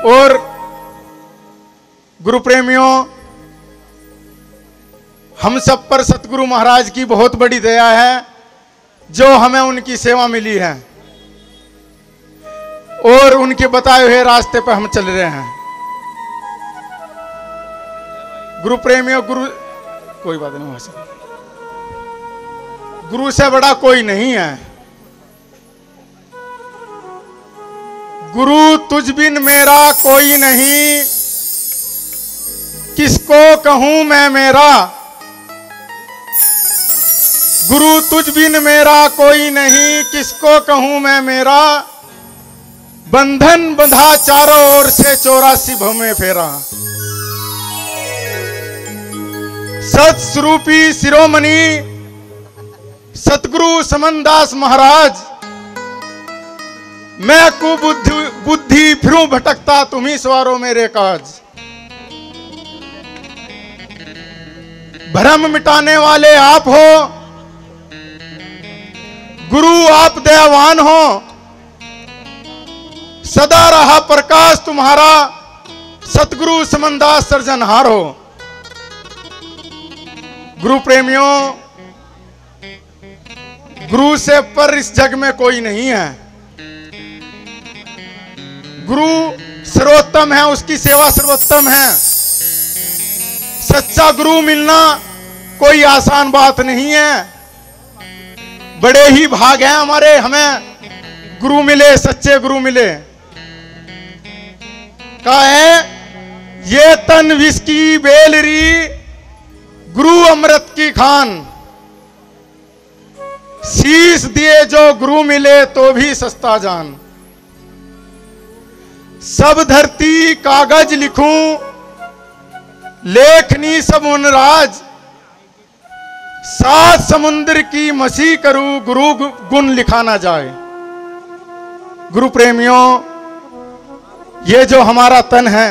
और गुरु प्रेमियों, हम सब पर सतगुरु महाराज की बहुत बड़ी दया है जो हमें उनकी सेवा मिली है और उनके बताए हुए रास्ते पर हम चल रहे हैं। गुरु प्रेमियों, कोई बात नहीं, वहां गुरु से बड़ा कोई नहीं है। गुरु तुझ बिन मेरा कोई नहीं, किसको कहूं मैं मेरा। गुरु तुझ बिन मेरा कोई नहीं, किसको कहूं मैं मेरा। बंधन बंधा चारों ओर से 84 भव में फेरा। सत्स्वरूपी शिरोमणि सतगुरु समनदास महाराज, मैं कुबुद्धि फिरूं भटकता, तुम्ही सवारो मेरे काज। भ्रम मिटाने वाले आप हो गुरु, आप दयावान हो। सदा रहा प्रकाश तुम्हारा, सतगुरु समनदास सृजनहार हो। गुरु प्रेमियों, गुरु से पर इस जग में कोई नहीं है। गुरु सर्वोत्तम है, उसकी सेवा सर्वोत्तम है। सच्चा गुरु मिलना कोई आसान बात नहीं है। बड़े ही भाग हैं हमारे, हमें गुरु मिले, सच्चे गुरु मिले। का है ये तन विष की बेलरी, गुरु अमृत की खान। शीश दिए जो गुरु मिले तो भी सस्ता जान। सब धरती कागज लिखूं, लेखनी सब उनराज। 7 समुद्र की मसी करूं, गुरु गुण लिखा ना जाए। गुरु प्रेमियों, ये जो हमारा तन है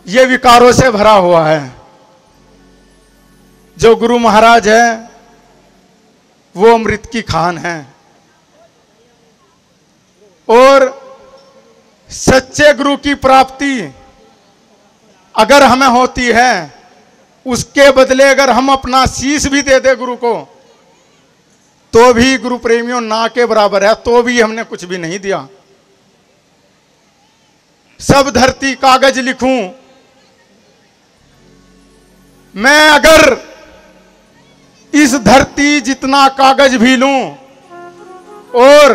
ये विकारों से भरा हुआ है। जो गुरु महाराज है वो अमृत की खान है और सच्चे गुरु की प्राप्ति अगर हमें होती है, उसके बदले अगर हम अपना शीश भी दे दे गुरु को, तो भी गुरु प्रेमियों ना के बराबर है, तो भी हमने कुछ भी नहीं दिया। सब धरती कागज लिखूं, मैं अगर इस धरती जितना कागज भी लूं और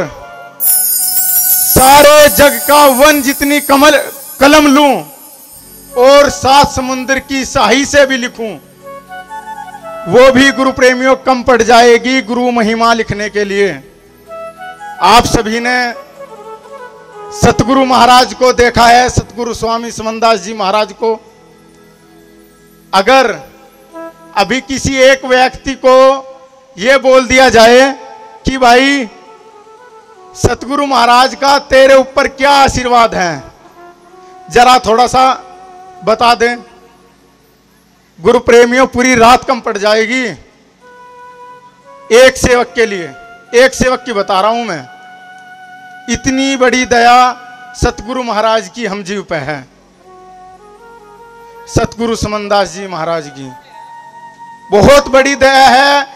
सारे जग का वन जितनी कलम लूं और 7 समुद्र की स्याही से भी लिखूं, वो भी गुरु प्रेमियों कम पड़ जाएगी गुरु महिमा लिखने के लिए। आप सभी ने सतगुरु महाराज को देखा है, सतगुरु स्वामी समनदास जी महाराज को। अगर अभी किसी एक व्यक्ति को यह बोल दिया जाए कि भाई सतगुरु महाराज का तेरे ऊपर क्या आशीर्वाद है, जरा थोड़ा सा बता दें, गुरु प्रेमियों पूरी रात कम पड़ जाएगी। एक सेवक के लिए, एक सेवक की बता रहा हूं मैं, इतनी बड़ी दया सतगुरु महाराज की हम जीव पे है। सतगुरु समनदास जी महाराज की बहुत बड़ी दया है।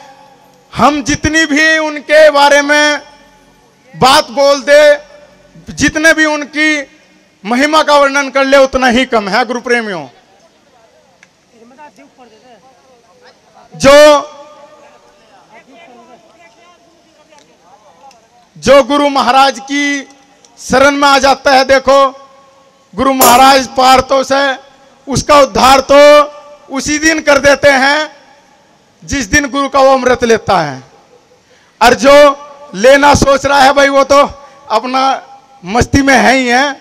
हम जितनी भी उनके बारे में बात बोल दे, जितने भी उनकी महिमा का वर्णन कर ले, उतना ही कम है गुरु प्रेमियों। जो गुरु महाराज की शरण में आ जाता है, देखो गुरु महाराज पार्थों से उसका उद्धार तो उसी दिन कर देते हैं जिस दिन गुरु का वो अमृत लेता है। और जो लेना सोच रहा है भाई, वो तो अपना मस्ती में है ही है।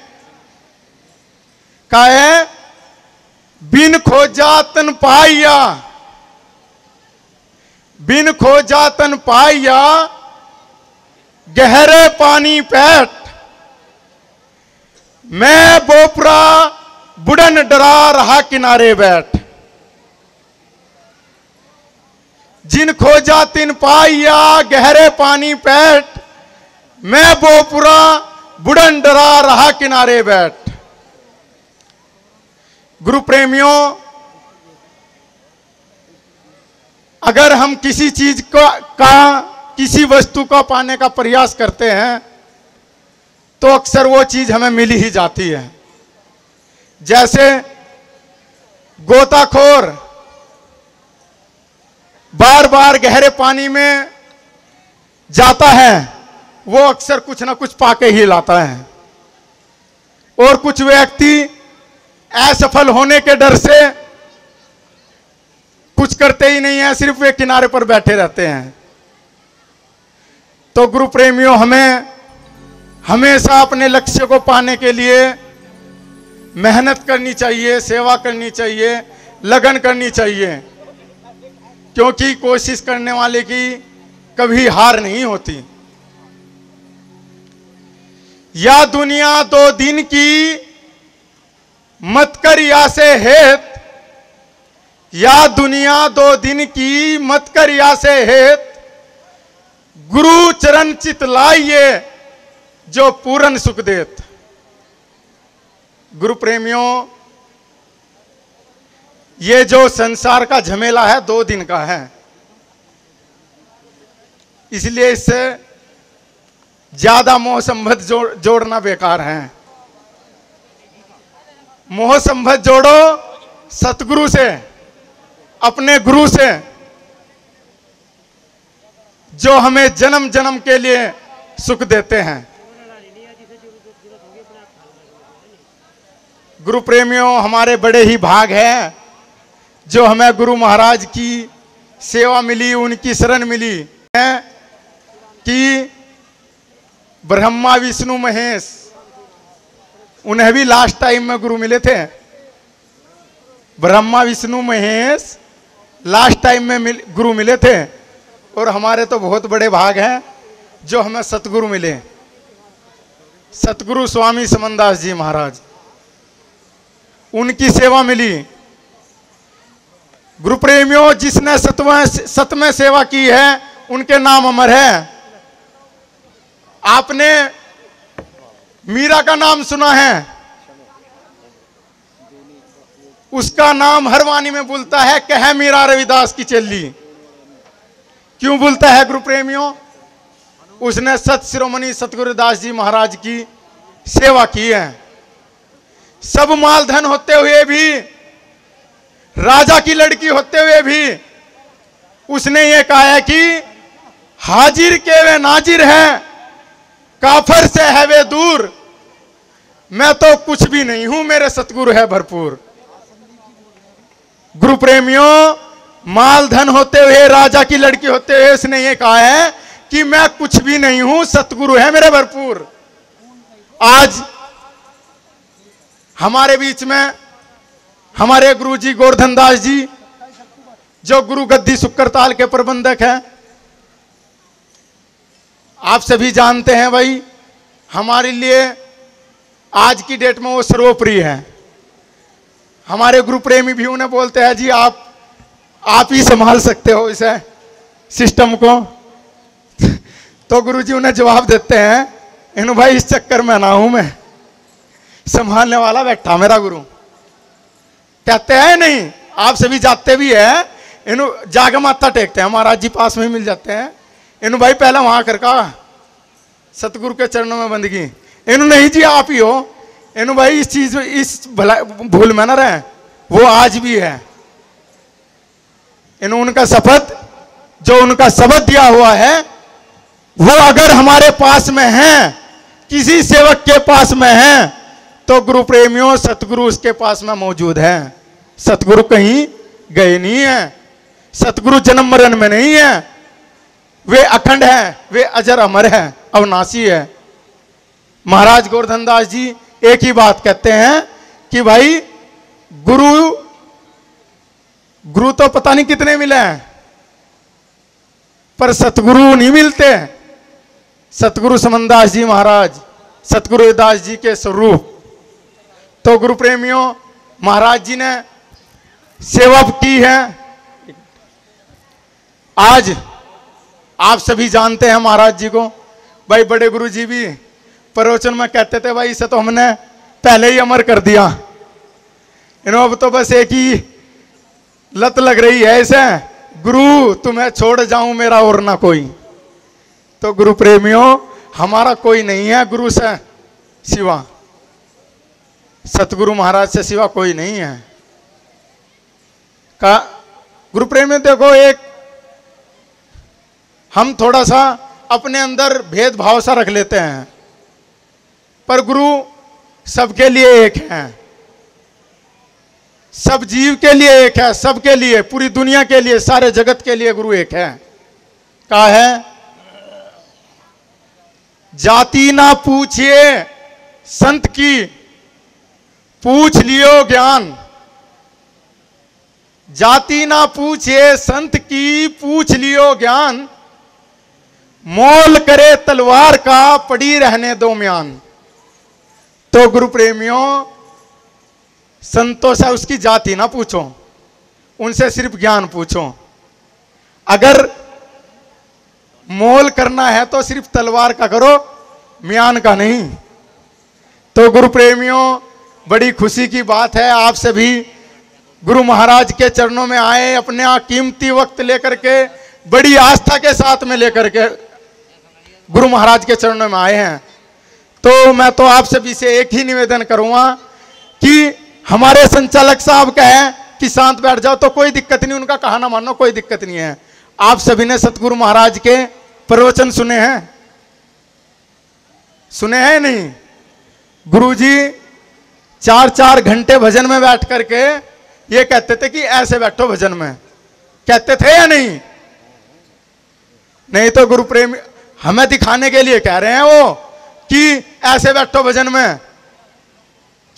का है बिन खोजा तन पाइया, बिन खोजा तन पाइया, गहरे पानी पैठ। मैं बोपरा बुढ़न डरा रहा किनारे बैठ। जिन खोजा तिन पाइया, गहरे पानी पैठ। मैं बोपुरा बुढ़न डरा रहा किनारे बैठ। गुरु प्रेमियों, अगर हम किसी चीज का किसी वस्तु को पाने का प्रयास करते हैं तो अक्सर वो चीज हमें मिल ही जाती है। जैसे गोताखोर बार बार गहरे पानी में जाता है, वो अक्सर कुछ ना कुछ पाके ही लाता है। और कुछ व्यक्ति असफल होने के डर से कुछ करते ही नहीं है, सिर्फ वे किनारे पर बैठे रहते हैं। तो गुरु प्रेमियों, हमें हमेशा अपने लक्ष्य को पाने के लिए मेहनत करनी चाहिए, सेवा करनी चाहिए, लगन करनी चाहिए, क्योंकि कोशिश करने वाले की कभी हार नहीं होती। या दुनिया 2 दिन की मत कर या से हेत, या दुनिया 2 दिन की मत कर या से हेत, गुरु चरण चित लाइए जो पूरन सुख देत। गुरु प्रेमियों, ये जो संसार का झमेला है 2 दिन का है, इसलिए इससे ज्यादा मोह संबंध जोड़ना बेकार है। मोह संबंध जोड़ो सतगुरु से, अपने गुरु से, जो हमें जन्म जन्म के लिए सुख देते हैं। गुरु प्रेमियों, हमारे बड़े ही भाग हैं जो हमें गुरु महाराज की सेवा मिली, उनकी शरण मिली है कि ब्रह्मा विष्णु महेश, उन्हें भी लास्ट टाइम में गुरु मिले थे। ब्रह्मा विष्णु महेश लास्ट टाइम में गुरु मिले थे, और हमारे तो बहुत बड़े भाग हैं जो हमें सतगुरु मिले। सतगुरु स्वामी समनदास जी महाराज, उनकी सेवा मिली। गुरु प्रेमियों, जिसने सत में सेवा की है उनके नाम अमर है। आपने मीरा का नाम सुना है, उसका नाम हर वाणी में बोलता है, कह मीरा रविदास की चेली। क्यों बोलता है गुरु प्रेमियों? उसने सत शिरोमणि सतगुरुदास जी महाराज की सेवा की है। सब मालधन होते हुए भी, राजा की लड़की होते हुए भी उसने ये कहा है कि हाजिर के वे नाजिर है, काफर से है वे दूर, मैं तो कुछ भी नहीं हूं, मेरे सतगुरु है भरपूर। गुरु प्रेमियों, माल धन होते हुए, राजा की लड़की होते हुए उसने ये कहा है कि मैं कुछ भी नहीं हूं, सतगुरु है मेरे भरपूर। आज हमारे बीच में हमारे गुरुजी गोवर्धन दास जी, जो गुरु गद्दी शुक्रताल के प्रबंधक हैं, आप सभी जानते हैं भाई, हमारे लिए आज की डेट में वो सर्वोपरि है। हमारे गुरु प्रेमी भी उन्हें बोलते हैं, जी आप ही संभाल सकते हो इसे सिस्टम को। तो गुरुजी उन्हें जवाब देते हैं, इन भाई इस चक्कर में ना हूं मैं, संभालने वाला बैठा मेरा गुरु। कहते हैं नहीं, आप सभी जाते भी है, इन जाके माथा टेकते हैं, महाराज जी पास में ही मिल जाते हैं। इन भाई पहले वहां कर का सतगुरु के चरणों में बंदगी, इन नहीं जी आप ही हो। इन भाई इस चीज इस भला भूल में ना रहे, वो आज भी है। इन उनका शपथ, जो उनका शब्द दिया हुआ है, वो अगर हमारे पास में है, किसी सेवक के पास में है, तो गुरु प्रेमियों सतगुरु उसके पास में मौजूद है। सतगुरु कहीं गए नहीं है, सतगुरु जन्म मरण में नहीं है, वे अखंड है, वे अजर अमर है, अविनाशी है। महाराज गोवर्धन दास जी एक ही बात कहते हैं कि भाई गुरु तो पता नहीं कितने मिले हैं, पर सतगुरु नहीं मिलते। सतगुरु समनदास जी महाराज, सतगुरु दास जी के स्वरूप। तो गुरु प्रेमियों, महाराज जी ने सेवा की है। आज आप सभी जानते हैं महाराज जी को, भाई बड़े गुरु जी भी प्रवचन में कहते थे, भाई इसे तो हमने पहले ही अमर कर दिया। इन्हों अब तो बस एक ही लत लग रही है इसे, गुरु तुम्हें छोड़ जाऊं मेरा और ना कोई। तो गुरु प्रेमियों, हमारा कोई नहीं है गुरु से सिवा, सतगुरु महाराज से सिवा कोई नहीं है। का गुरु प्रेमियों देखो, एक हम थोड़ा सा अपने अंदर भेदभाव सा रख लेते हैं, पर गुरु सबके लिए एक है, सब जीव के लिए एक है, सबके लिए, पूरी दुनिया के लिए, सारे जगत के लिए गुरु एक है। कहा है, जाति ना पूछिए संत की, पूछ लियो ज्ञान। जाति ना पूछिए संत की, पूछ लियो ज्ञान। मोल करे तलवार का, पड़ी रहने दो म्यान। तो गुरु प्रेमियों, संतों से उसकी जाति ना पूछो, उनसे सिर्फ ज्ञान पूछो। अगर मोल करना है तो सिर्फ तलवार का करो, म्यान का नहीं। तो गुरु प्रेमियों, बड़ी खुशी की बात है, आप सभी गुरु महाराज के चरणों में आए, अपने कीमती वक्त लेकर के, बड़ी आस्था के साथ में लेकर के गुरु महाराज के चरणों में आए हैं। तो मैं तो आप सभी से एक ही निवेदन करूंगा कि हमारे संचालक साहब कहे कि शांत बैठ जाओ, तो कोई दिक्कत नहीं, उनका कहा ना मानो, कोई दिक्कत नहीं है। आप सभी ने सतगुरु महाराज के प्रवचन सुने हैं, सुने हैं नहीं? गुरुजी 4-4 घंटे भजन में बैठ करके ये कहते थे कि ऐसे बैठो भजन में, कहते थे या नहीं? नहीं तो गुरु प्रेमी हमें दिखाने के लिए कह रहे हैं वो कि ऐसे बैठो भजन में,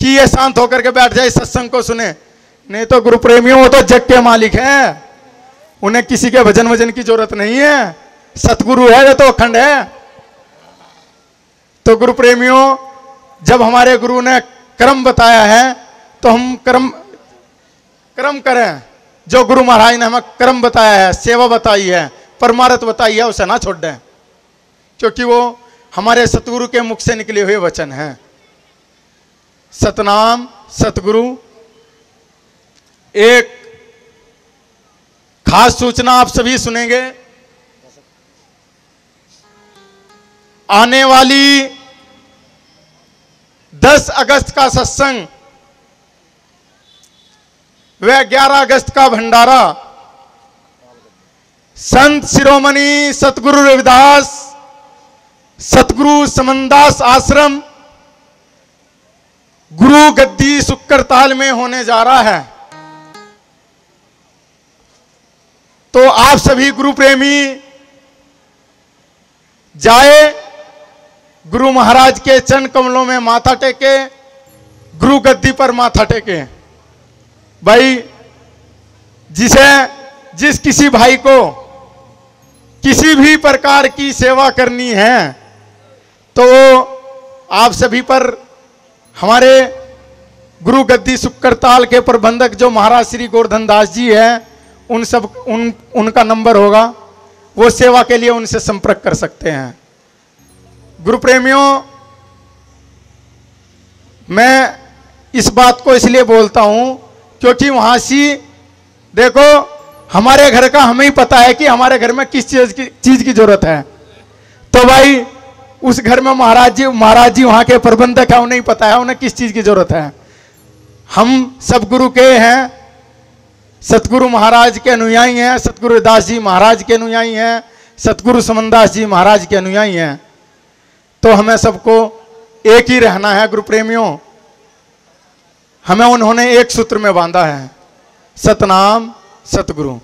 कि ये शांत होकर के बैठ जाए, सत्संग को सुने। नहीं तो गुरु प्रेमियों, वो तो जग के मालिक हैं, उन्हें किसी के भजन वजन की जरूरत नहीं है, सतगुरु है, वो तो अखंड है। तो गुरु प्रेमियों, जब हमारे गुरु ने क्रम बताया है तो हम क्रम करें। जो गुरु महाराज ने हमें क्रम बताया है, सेवा बताई है, परमार्थ बताई है, उसे ना छोड़ दें, क्योंकि वो हमारे सतगुरु के मुख से निकले हुए वचन हैं। सतनाम सतगुरु। एक खास सूचना आप सभी सुनेंगे, आने वाली 10 अगस्त का सत्संग व 11 अगस्त का भंडारा संत शिरोमणि सतगुरु रविदास सतगुरु समनदास आश्रम गुरु गद्दी सुक्करताल में होने जा रहा है। तो आप सभी गुरु प्रेमी जाए, गुरु महाराज के चरण कमलों में माथा टेके, गुरु गद्दी पर माथा टेके। भाई, जिस किसी भाई को किसी भी प्रकार की सेवा करनी है तो आप सभी पर हमारे गुरु गद्दी सुक्करताल के प्रबंधक जो महाराज श्री गोवर्धन दास जी हैं, उनका नंबर होगा, वो सेवा के लिए उनसे संपर्क कर सकते हैं। गुरु प्रेमियों, मैं इस बात को इसलिए बोलता हूं क्योंकि वहां से देखो, हमारे घर का हमें ही पता है कि हमारे घर में किस चीज की जरूरत है। तो भाई, उस घर में महाराज जी वहां के प्रबंधक है, उन्हें ही पता है उन्हें किस चीज की जरूरत है। हम सब गुरु के हैं, सतगुरु महाराज के अनुयायी हैं, सतगुरु दास जी महाराज के अनुयायी हैं, सतगुरु समनदास जी महाराज के अनुयायी हैं। तो हमें सबको एक ही रहना है गुरु प्रेमियों। हमें उन्होंने एक सूत्र में बांधा है, सतनाम सतगुरु।